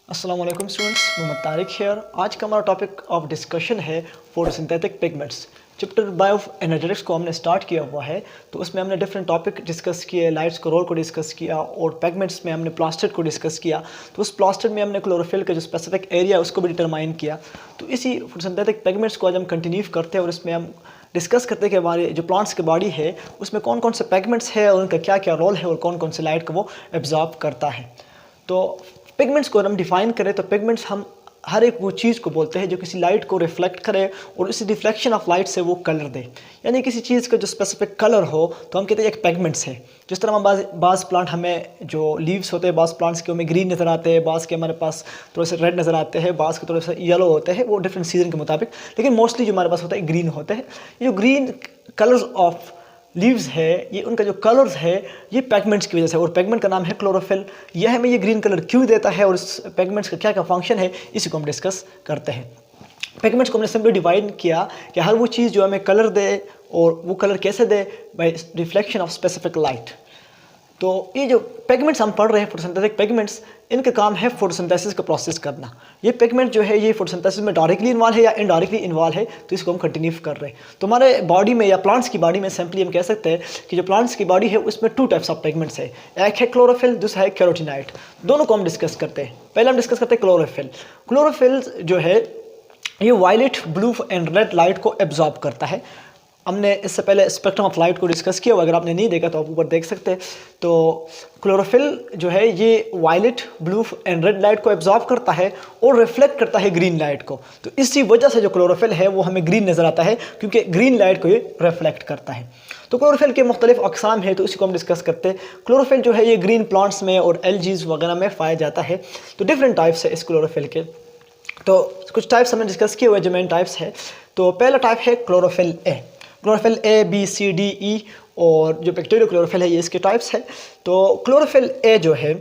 अस्सलाम वालेकुम students, Mohammad Tariq hair. आज का हमारा टॉपिक ऑफ डिस्कशन है photosynthetic pigments. Chapter bio energetics को हमने स्टार्ट किया हुआ है, तो उसमें हमने डिफरेंट टॉपिक डिस्कस किए, लाइट्स को रोल को डिस्कस किया और पिगमेंट्स में हमने प्लास्टिड को डिस्कस किया। तो उस प्लास्टिड में हमने क्लोरोफिल का जो स्पेसिफिक एरिया है उसको भी डिटरमाइन किया। तो इसी फोटोसिंथेटिक पिगमेंट्स को आज हम कंटिन्यू करते हैं और इसमें हम डिस्कस करते हैं कि हमारे जो प्लांट्स की बॉडी है उसमें कौन कौन से पिगमेंट्स है और उनका क्या क्या रोल है और कौन कौन से लाइट को वो एब्जॉर्ब करता है। तो पिगमेंट्स को हम डिफाइन करें तो पिगमेंट्स हम हर एक वो चीज़ को बोलते हैं जो किसी लाइट को रिफ्लेक्ट करे और उसी रिफ्लेक्शन ऑफ लाइट से वो कलर दे। यानी किसी चीज़ का जो स्पेसिफिक कलर हो तो हम कहते हैं एक पिगमेंट्स है। जिस तरह हम बाज़ प्लांट हमें जो लीव्स होते हैं, बाज़ प्लांट्स के हमें ग्रीन नज़र आते हैं, बाज़ के हमारे पास थोड़े से रेड नज़र आते हैं, बाज़ के थोड़े से येलो होते हैं, वो डिफरेंट सीजन के मुताबिक, लेकिन मोस्टली जो हमारे पास होता है ग्रीन होते हैं। ये जो ग्रीन कलर्स ऑफ लीव्स है, ये उनका जो कलर्स है ये पिगमेंट्स की वजह से, और पिगमेंट का नाम है क्लोरोफिल। यह हमें ये ग्रीन कलर क्यों देता है और इस पिगमेंट्स का क्या क्या फंक्शन है, इसी को हम डिस्कस करते हैं। पिगमेंट्स को हमने सिंपली डिवाइड किया कि हर वो चीज़ जो हमें कलर दे और वो कलर कैसे दे, by reflection of specific light. तो ये जो पिगमेंट्स हम पढ़ रहे हैं फोटोसिंथेटिक पिगमेंट्स, इनका काम है फोटोसिंथेसिस का प्रोसेस करना। ये पिगमेंट जो है ये फोटोसिंथेसिस में डायरेक्टली इन्वॉल्व है या इनडायरेक्टली इन्वॉल्व है, तो इसको हम कंटिन्यू कर रहे हैं। तो हमारे बॉडी में या प्लांट्स की बॉडी में सिंपली हम कह सकते हैं कि जो प्लांट्स की बॉडी है उसमें टू टाइप्स ऑफ पिगमेंट्स है, एक है क्लोरोफिल, दूसरा है कैरोटीनॉइड। दोनों को हम डिस्कस करते हैं। पहले हम डिस्कस करते हैं क्लोरोफिल। क्लोरोफिल जो है ये violet, blue and red light को एब्जॉर्ब करता है। हमने इससे पहले स्पेक्ट्रम ऑफ लाइट को डिस्कस किया हुआ, अगर आपने नहीं देखा तो आप ऊपर देख सकते हैं। तो क्लोरोफिल जो है ये violet, blue and red light को एब्जॉर्ब करता है और रिफ्लेक्ट करता है ग्रीन लाइट को। तो इसी वजह से जो क्लोरोफिल है वो हमें ग्रीन नज़र आता है, क्योंकि ग्रीन लाइट को ये रिफ्लेक्ट करता है। तो क्लोरोफिल के मुख्तलिफ अकसाम है, तो इसी को हम डिस्कस करते हैं। क्लोरोफिल जो है ये ग्रीन प्लांट्स में और एल्गीज वगैरह में पाया जाता है। तो डिफरेंट टाइप्स है इस क्लोरोफिल के। तो कुछ टाइप्स हमने डिस्कस किए हुए जो मेन टाइप्स है। तो पहला टाइप है chlorophyll A. Chlorophyll A, B, C, D, ई और जो बैक्टीरियो क्लोरोफिल है ये इसके टाइप्स है। तो क्लोरोफिल ए जो है,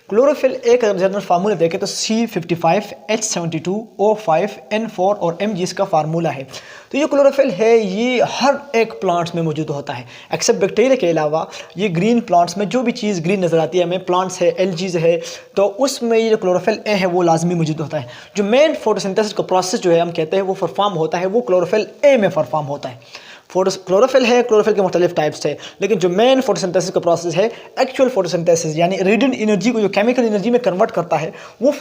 क्लोरोफिल ए का जनरल फार्मूला देखें तो C55H72O5N4 और Mg इसका फार्मूला है। तो ये क्लोरोफिल है ये हर एक प्लांट्स में मौजूद होता है एक्सेप्ट बैक्टीरिया के अलावा। ये ग्रीन प्लांट्स में जो भी चीज़ ग्रीन नज़र आती है हमें, प्लांट्स है, एल्गीज है, तो उसमें ये जो क्लोरोफिल ए है वो लाजमी मौजूद होता है। जो मेन फोटोसिंथेसिस का प्रोसेस जो है हम कहते हैं वो परफॉर्म होता है, वो क्लोरोफिल ए में परफॉर्म होता है। क्लोरोफिल है, क्लोरोफिल के मुख्तलिफ टाइप्स है, लेकिन जो मेन फोटोसिंथेसिस का प्रोसेस है, एक्चुअल फोटोसिंथेसिस यानी रेडिएंट एनर्जी को जो केमिकल एनर्जी में कन्वर्ट करता है, वो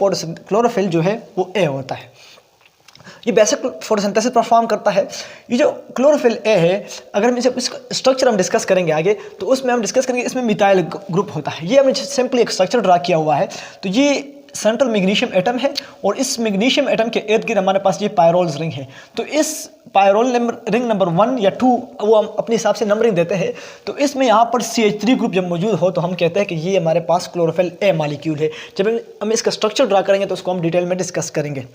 क्लोरोफिल जो है वो ए होता है। ये बेसिक फोटोसिंथेसिस परफॉर्म करता है। ये जो क्लोरोफिल ए है, अगर हम इसका स्ट्रक्चर हम डिस्कस करेंगे आगे, तो उसमें हम डिस्कस करेंगे इसमें मिथाइल ग्रुप होता है। ये हमने सिंपली एक स्ट्रक्चर ड्रा किया हुआ है। तो ये सेंट्रल मैग्नीशियम एटम है और इस मैग्नीशियम एटम के इर्द गिर्द हमारे पास ये पायरोल्स रिंग है। तो इस पायरोल रिंग नंबर 1 या 2 वो हम अपने हिसाब से नंबरिंग देते हैं। तो इसमें यहाँ पर CH3 ग्रुप जब मौजूद हो तो हम कहते हैं कि ये हमारे पास क्लोरोफिल ए मॉलिक्यूल है। जब हम इसका स्ट्रक्चर ड्रा करेंगे तो उसको हम डिटेल में डिस्कस करेंगे।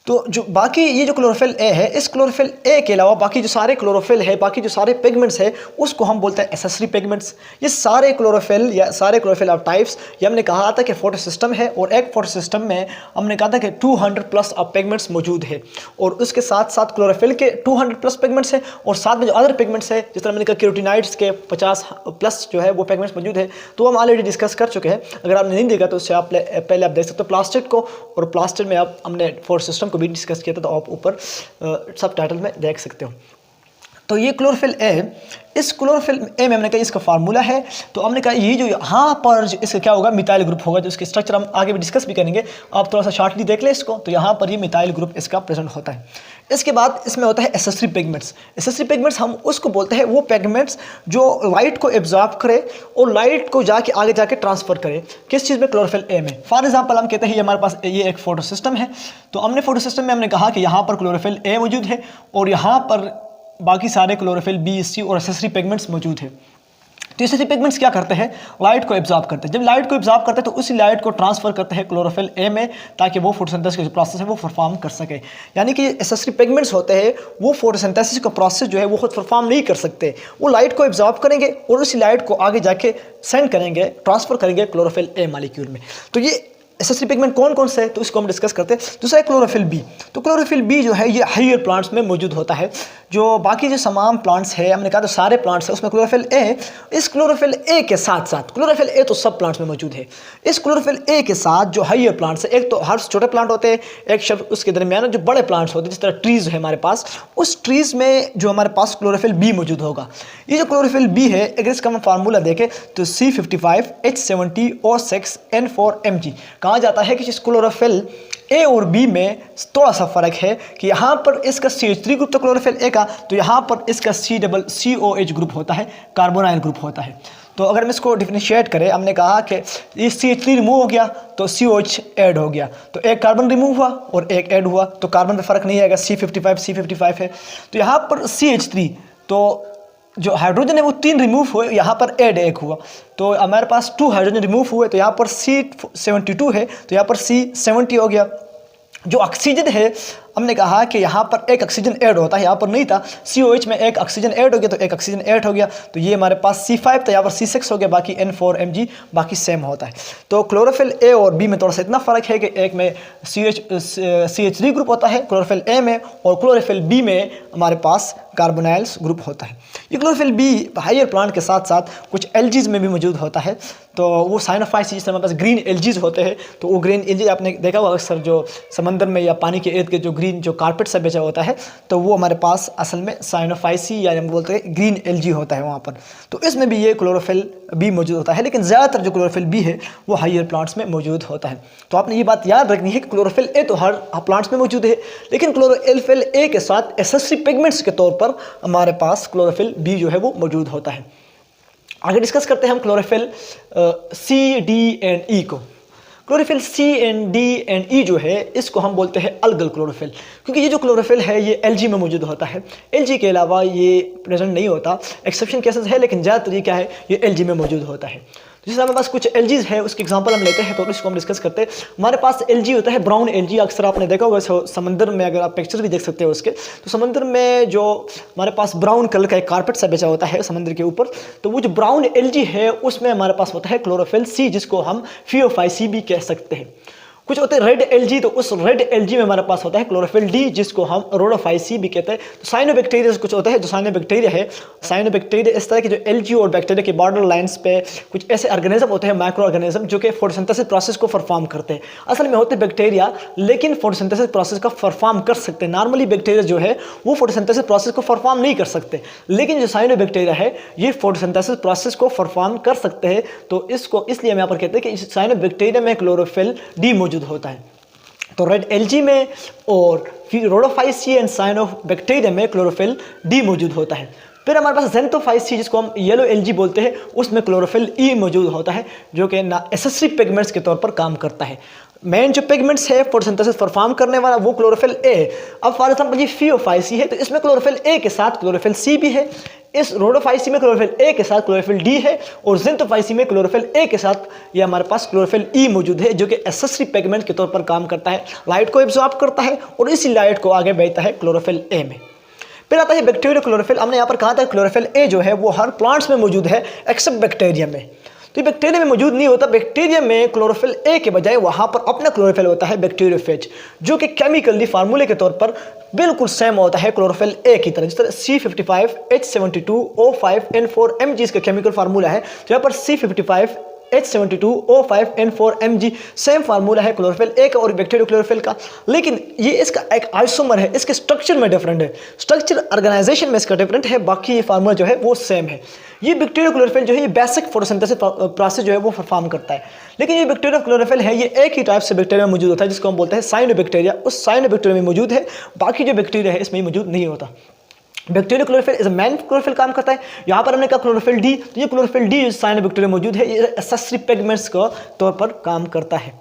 तो जो बाकी ये जो क्लोरोफिल ए है, इस क्लोरोफिल ए के अलावा बाकी जो सारे क्लोरोफिल है, बाकी जो सारे पिगमेंट्स है, उसको हम बोलते हैं एसेसरी पिगमेंट्स। ये सारे क्लोरोफिल या सारे क्लोरोफिल ऑफ टाइप्स, ये हमने कहा था कि फोटो सिस्टम है और एक फोटो सिस्टम में हमने कहा था कि 200+ ऑफ पिगमेंट्स मौजूद है और उसके साथ साथ क्लोरोफिल के 200+ पिगमेंट्स है और साथ में जो अदर पिगमेंट्स है, जिस तरह मैंने कहा कैरोटीनॉइड्स के 50+ जो है वो पिगमेंट्स मौजूद है। तो हम ऑलरेडी डिस्कस कर चुके हैं, अगर आपने नहीं देखा तो उससे आप पहले आप देख सकते हो प्लास्टिड को, और प्लास्टिड में आप हमने फोटो सिस्टम को भी डिस्कस किया था, तो आप ऊपर सब टाइटल में देख सकते हो। तो ये क्लोरोफिल ए, इस क्लोरोफिल ए में हमने कहा इसका फार्मूला है। तो हमने कहा ये जो यहाँ पर इसका क्या होगा, मिथाइल ग्रुप होगा, जो इसके स्ट्रक्चर हम आगे भी डिस्कस भी करेंगे। आप थोड़ा सा शॉर्टली देख लें इसको। तो यहाँ पर ये मिथाइल ग्रुप इसका प्रेजेंट होता है। इसके बाद इसमें होता है एसेसरी पिगमेंट्स। एसेसरी पिगमेंट्स हम उसको बोलते हैं वो पिगमेंट्स जो लाइट को एब्जॉर्ब करे और लाइट को जाके आगे जाके ट्रांसफर करे। किस चीज़ में? क्लोरोफिल ए में। फॉर एग्जाम्पल हम कहते हैं ये हमारे पास ये एक फोटो सिस्टम है। तो हमने फोटो सिस्टम में हमने कहा कि यहाँ पर क्लोरोफिल ए मौजूद है और यहाँ पर बाकी सारे क्लोरोफिल बी, सी और एसेसरी पिगमेंट्स मौजूद है। तो एसेसरी पिगमेंट्स क्या करते हैं? लाइट को एब्जॉर्ब करते हैं। जब लाइट को एब्जॉर्ब करते हैं तो उसी लाइट को ट्रांसफर करते हैं क्लोरोफिल ए में, ताकि वो फोटोसिंथेसिस का जो प्रोसेस है वो परफॉर्म कर सके। यानी कि एसेसरी पिगमेंट्स होते हैं वो फोटोसिंथेसिस का प्रोसेस जो है वो खुद परफॉर्म नहीं कर सकते। वो लाइट को एब्जॉर्ब करेंगे और उसी लाइट को आगे जाके सेंड करेंगे, ट्रांसफर करेंगे क्लोरोफिल ए मॉलिक्यूल में। तो ये एसेसरी पिगमेंट कौन कौन से है तो इसको हम डिस्कस करते हैं। दूसरा है क्लोरोफिल बी। तो क्लोरोफिल बी जो है ये हायर प्लांट्स में मौजूद होता है। जो बाकी जो तमाम प्लांट्स है, हमने कहा तो सारे प्लांट्स है, उसमें क्लोरोफिल ए है। इस क्लोरोफिल ए के साथ साथ, क्लोरोफिल ए तो सब प्लांट्स में मौजूद है, इस क्लोरोफिल ए के साथ जो हायर प्लांट्स है, एक तो हर छोटे प्लांट होते हैं, एक शब्द उसके दरमियान जो बड़े प्लांट्स होते हैं, जिस तरह ट्रीज है हमारे पास, उस ट्रीज में जो हमारे पास क्लोरोफिल बी मौजूद होगा। ये जो क्लोरोफिल बी है, अगर इसका हम फार्मूला देखें तो C55H70O6N4Mg। कहा जाता है कि क्लोरोफिल ए और बी में थोड़ा सा फर्क है कि यहाँ पर इसका CH3 ग्रुप तो क्लोरोफिल ए का, तो यहाँ पर इसका COOH ग्रुप होता है, कार्बोनाइल ग्रुप होता है। तो अगर हम इसको डिफरेंशिएट करें, हमने कहा कि ये CH3 रिमूव हो गया तो COH ऐड हो गया, तो एक कार्बन रिमूव हुआ और एक ऐड हुआ, तो कार्बन पे फर्क नहीं आएगा, C55 है। तो यहाँ पर CH3, तो जो हाइड्रोजन है वो 3 रिमूव हुए, यहाँ पर ऐड 1 हुआ, तो हमारे पास 2 हाइड्रोजन रिमूव हुए, तो यहाँ पर C72 है, तो यहाँ पर C70 हो गया। जो ऑक्सीजन है, हमने कहा कि यहाँ पर एक ऑक्सीजन ऐड होता है, यहाँ पर नहीं था, COH में एक ऑक्सीजन ऐड हो गया, तो एक ऑक्सीजन ऐड हो गया, तो ये हमारे पास C5 था, यहाँ पर C6 हो गया, बाकी N4Mg बाकी सेम होता है। तो क्लोरोफिल ए और बी में थोड़ा सा इतना फ़र्क है कि एक में CH3 ग्रुप होता है क्लोरोफिल ए में, और क्लोरोफिल बी में हमारे पास कार्बोनाइल्स ग्रुप होता है। ये क्लोरोफिल बी हायर प्लांट के साथ साथ कुछ एल्जीज में भी मौजूद होता है। तो वो साइनोफाइसीज, जिससे हमारे पास ग्रीन एल्जीज होते हैं, तो वो ग्रीन एल्जी आपने देखा होगा अक्सर जो समंदर में या पानी के इर्द गिर्द जो ग्रीन जो कारपेट सा बिछा होता है, तो वो हमारे पास असल में साइनोफाइसी या हम बोलते हैं ग्रीन एल्जी होता है वहाँ पर। तो इसमें भी ये क्लोरोफिल बी मौजूद होता है, लेकिन ज़्यादातर जो क्लोरोफिल बी है वो हायर प्लांट्स में मौजूद होता है। तो आपने ये बात याद रखनी है कि क्लोरोफिल ए तो हर प्लांट्स में मौजूद है, लेकिन क्लोरोफिल ए के साथ एसेसरी पिगमेंट्स के तौर पर हमारे पास क्लोरोफिल बी जो है वो मौजूद होता है। आगे डिस्कस करते हैं हम chlorophyll C, D and E को। Chlorophyll C and D and E जो है, इसको हम बोलते हैं अलगल क्लोरोफिल, क्योंकि ये जो क्लोरोफिल है ये एलजी में मौजूद होता है। एलजी के अलावा ये प्रेजेंट नहीं होता, एक्सेप्शन केसेस है, लेकिन ज़्यादातर ये क्या है, ये एलजी में मौजूद होता है। जिससे हमारे पास कुछ एलजीज है, उसके एग्जांपल हम लेते हैं, तो इसको हम डिस्कस करते हैं। हमारे पास एलजी होता है ब्राउन एलजी, अक्सर आपने देखा होगा समंदर में, अगर आप पिक्चर भी देख सकते हो उसके, तो समंदर में जो हमारे पास ब्राउन कलर का एक कारपेट सा बिछा होता है समंदर के ऊपर, तो वो जो ब्राउन एलजी है उसमें हमारे पास होता है क्लोरोफिल सी, जिसको हम फियोफाइसी भी कह सकते हैं। कुछ होते हैं रेड एलजी, तो उस रेड एलजी में हमारे पास होता है क्लोरोफिल डी, जिसको हम रोडोफाइसी भी कहते हैं। तो साइनोबैक्टीरिया कुछ होता है, जो साइनोबैक्टीरिया है, साइनोबैक्टीरिया इस तरह के जो एलजी और बैक्टीरिया के बॉर्डर लाइंस पे कुछ ऐसे ऑर्गेनिज्म होते हैं, माइक्रो ऑर्गेनिज्म, जो कि फोटोसिंथेसिस प्रोसेस को परफॉर्म करते हैं। असल में होते हैं बैक्टीरिया, लेकिन फोटोसिंथेसिस प्रोसेस का परफॉर्म कर सकते हैं। नॉर्मली बैक्टीरिया जो है वो फोटोसिंथेसिस प्रोसेस को परफॉर्म नहीं कर सकते, लेकिन जो साइनोबैक्टीरिया है ये फोटोसिंथेसिस प्रोसेस को परफॉर्म कर सकते हैं। तो इसको इसलिए हम यहाँ पर कहते हैं कि इस साइनोबैक्टीरिया में क्लोरोफिल डी मौजूद होता है। तो रेड एलजी में और फिर रोडोफाइसी एंड साइनोबैक्टीरिया में क्लोरोफिल डी मौजूद होता है। फिर हमारे पास ज़ेंथोफाइसी, जिसको हम येलो एलजी बोलते हैं, उसमें क्लोरोफिल ई मौजूद होता है, जो कि एसेसरी पिगमेंट्स के तौर पर काम करता है। मेन जो पिगमेंट्स है फोटोसिंथेसिस परफॉर्म करने वाला वो क्लोरोफिल ए है। अब फॉर एग्जांपल ये फियोफाइसी है, तो इसमें क्लोरोफिल ए के साथ क्लोरोफिल सी भी है। इस रोडोफाइसी में क्लोरोफिल ए के साथ क्लोरोफिल डी है, और ज़ेंथोफाइसी में क्लोरोफिल ए के साथ ये हमारे पास क्लोरोफिल ई मौजूद है, जो कि एसेसरी पिगमेंट के तौर पर काम करता है, लाइट को एब्जॉर्ब करता है और इसी लाइट को आगे भेजता है क्लोरोफिल ए में। फिर आता है बैक्टीरिया क्लोरोफिल। हमने यहाँ पर कहा था क्लोरोफिल ए जो है वो हर प्लांट्स में मौजूद है एक्सेप्ट बैक्टीरिया में। तो ये बैक्टीरिया में मौजूद नहीं होता। बैक्टीरिया में क्लोरोफिल ए के बजाय वहाँ पर अपना क्लोरोफिल होता है बैक्टीरियोफेज, जो कि केमिकली फार्मूले के तौर पर बिल्कुल सेम होता है क्लोरोफिल ए की तरह। जिस तरह C55H72O5N4Mg इसका केमिकल फार्मूला है, तो यहाँ पर C55H72O5N4Mg सेम फार्मूला है क्लोरोफिल ए का और बैक्टीरियो क्लोरोफिल का, लेकिन ये इसका एक आइसोमर है, इसके स्ट्रक्चर में डिफरेंट है, स्ट्रक्चर ऑर्गेनाइजेशन में इसका डिफरेंट है, बाकी ये फार्मूला जो है वो सेम है। ये बैक्टीरियो क्लोरोफिल जो है ये बेसिक फोटोसिंथेसिस प्रोसेस जो है वो परफॉर्म करता है, लेकिन ये बैक्टीरियो क्लोरोफिल है ये एक ही टाइप से बैक्टीरिया में मौजूद होता है, जिसको हम बोलते हैं साइनोबैक्टीरिया। उस साइनोबैक्टीरिया में मौजूद है, बाकी जो बैक्टीरिया है इसमें मौजूद नहीं होता। Bacteria chlorophyll is man chlorophyll काम करता है। यहाँ पर हमने कहा क्लोरोफिल डी, तो ये क्लोरोफिल डी साइनोबैक्टीरिया मौजूद है, ये एसेसरी पिगमेंट्स के तौर पर काम करता है।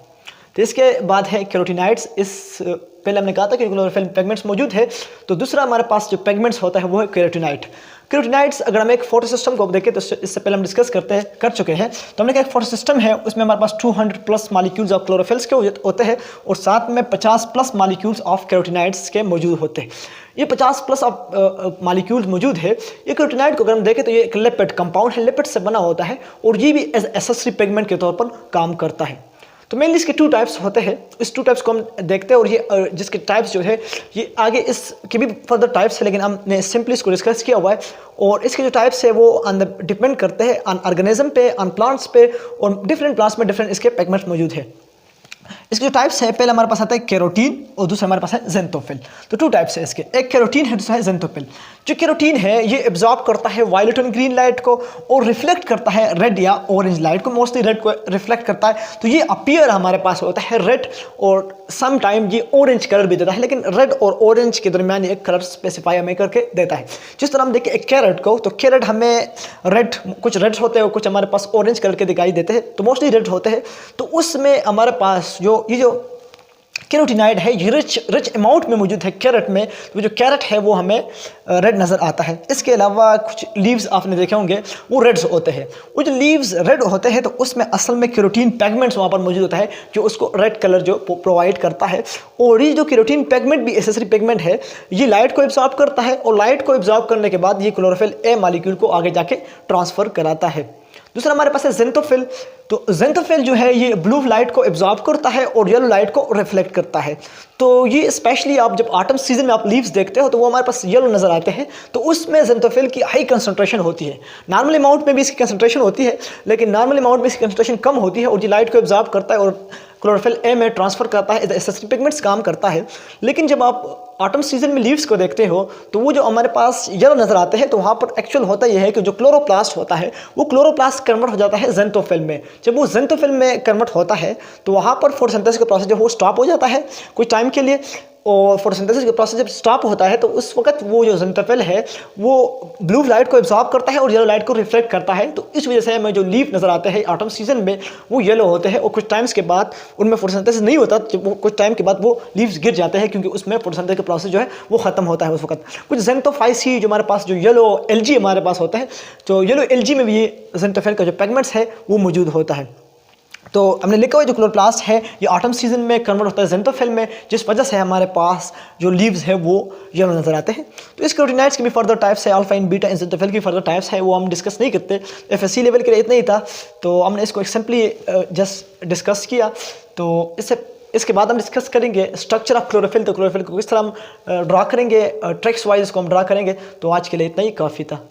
तो इसके बाद है कैरोटीनाइड्स। इस पहले हमने कहा था कि क्लोरोफिल पिगमेंट्स मौजूद है, तो दूसरा हमारे पास जो पिगमेंट्स होता है वो है कैरोटीनाइड। कैरोटीनाइड्स अगर हम एक फोटो सिस्टम को देखें तो इससे पहले हम डिस्कस कर चुके हैं, तो हमने कहा एक फोटो सिस्टम है, उसमें हमारे पास 200+ मॉलिक्यूल्स ऑफ क्लोरोफिल्स के होते हैं और साथ में 50+ मॉलिक्यूल्स ऑफ कैरोटीनाइड्स के मौजूद होते हैं। ये 50+ ऑफ मॉलिक्यूल्स मौजूद है। ये कैरोटीनाइड को अगर हम देखें तो ये एक लिपिड कंपाउंड है, लिपिड से बना होता है और ये भी एज एसेसरी पिगमेंट के तौर पर काम करता है। तो मेनली इसके 2 टाइप्स होते हैं, इस 2 टाइप्स को हम देखते हैं और ये जिसके टाइप्स जो है ये आगे इसके भी फर्दर टाइप्स है, लेकिन हमने सिंपली इसको डिस्कस किया हुआ है। और इसके जो टाइप्स है वो डिपेंड करते हैं ऑन ऑर्गेनिज्म पे, ऑन प्लांट्स पे, और डिफरेंट प्लांट्स में डिफरेंट इसके पिगमेंट्स मौजूद है। इसके जो टाइप्स है, पहले हमारे पास आता है केरोटीन और दूसरा हमारे पास है ज़ेंथोफिल। तो 2 टाइप्स है इसके, एक केरोटीन है, दूसरा है ज़ेंथोफिल। जो केरोटीन है ये एब्जॉर्ब करता है वायलेट और ग्रीन लाइट को और रिफ्लेक्ट करता है रेड या ऑरेंज लाइट को, मोस्टली रेड को रिफ्लेक्ट करता है। तो ये अपीयर हमारे पास होता है रेड और सम टाइम ये ऑरेंज कलर भी देता है, लेकिन रेड और ऑरेंज के दरमियान एक कलर स्पेसिफाई हमें करके देता है। जिस तरह हम देखें एक कैरेट को, तो कैरेट हमें रेड, कुछ रेड्स होते हैं और कुछ हमारे पास ऑरेंज कलर के दिखाई देते हैं, तो मोस्टली रेड होते हैं। तो उसमें हमारे पास जो कैरोटीनाइड है ये रिच अमाउंट में मौजूद है कैरेट में, तो जो कैरेट है वो हमें रेड नज़र आता है। इसके अलावा कुछ लीव्स आपने देखे होंगे वो रेड्स होते हैं। वो जो लीव्स रेड होते हैं तो उसमें असल में कैरोटीन पिगमेंट्स वहाँ पर मौजूद होता है जो उसको रेड कलर जो प्रोवाइड करता है। और ये जो कैरोटीन पिगमेंट भी एसेसरी पिगमेंट है, ये लाइट को एब्जॉर्ब करता है और लाइट को एब्जॉर्ब करने के बाद ये क्लोरोफिल ए मॉलिक्यूल को आगे जाके ट्रांसफ़र कराता है। दूसरा हमारे पास है ज़ेंथोफिल। तो ज़ेंथोफिल जो है ये ब्लू लाइट को एब्जॉर्ब करता है और येलो लाइट को रिफ्लेक्ट करता है। तो ये स्पेशली आप जब ऑटम सीजन में आप लीव्स देखते हो तो वो हमारे पास येलो नज़र आते हैं, तो उसमें ज़ेंथोफिल की हाई कंसंट्रेशन होती है। नॉर्मल अमाउंट में भी इसकी कंसंट्रेशन होती है, लेकिन नॉर्मल अमाउंट में इसकी कंसंट्रेशन कम होती है और ये लाइट को एब्जॉर्ब करता है और क्लोरोफिल ए में ट्रांसफ़र करता है, एसेसरी पिगमेंट्स काम करता है। लेकिन जब आप ऑटम सीजन में लीव्स को देखते हो तो वो जो हमारे पास येलो नज़र आते हैं, तो वहाँ पर एक्चुअल होता यह है कि जो क्लोरोप्लास्ट होता है वो क्लोरोप्लास्ट कन्वर्ट हो जाता है ज़ेंथोफिल में। जब वो ज़ेंथोफिल में कन्वर्ट होता है तो वहाँ पर फोटोसिंथेसिस का प्रोसेस जो वो स्टॉप हो जाता है कुछ टाइम के लिए, और फोटोसिंथेसिस का प्रोसेस जब स्टॉप होता है तो उस वक्त वो जो ज़ेंथोफिल है वो ब्लू लाइट को एब्जॉर्ब करता है और येलो लाइट को रिफ्लेक्ट करता है। तो इस वजह से हमें जो लीफ नज़र आते हैं ऑटम सीजन में वो येलो होते हैं और कुछ टाइम्स के बाद उनमें फोटोसिंथेसिस नहीं होता, जब वो कुछ टाइम के बाद वो लीव्स गिर जाते हैं क्योंकि उसमें फोटोसिंथेसिस का प्रोसेस जो है वो ख़त्म होता है उस वक्त। कुछ ज़ेंथोफाइसी जो हमारे पास जो येलो एलजी हमारे पास होता है, तो येलो एलजी में भी ये ज़ेंथोफिल का जो पिगमेंट्स है वो मौजूद होता है। तो हमने लिखा हुआ जो क्लोरोप्लास्ट है ये ऑटम सीजन में कन्वर्ट होता है ज़ेंथोफिल में, जिस वजह से हमारे पास जो लीव्स है वो येलो नज़र आते हैं। तो इस कैरोटीनॉइड्स की भी फर्दर टाइप्स है, अल्फा इन बीटा इन ज़ेंथोफिल की फर्दर टाइप्स है, वो हम डिस्कस नहीं करते, एफएससी लेवल के लिए इतना ही था, तो हमने इसको एक सिंपली जस्ट डिस्कस किया। तो इसके बाद हम डिस्कस करेंगे स्ट्रक्चर ऑफ क्लोरोफिल, तो क्लोरोफिल को किस तरह हम ड्रा करेंगे, ट्रिक्स वाइज इसको हम ड्रा करेंगे। तो आज के लिए इतना ही काफ़ी था।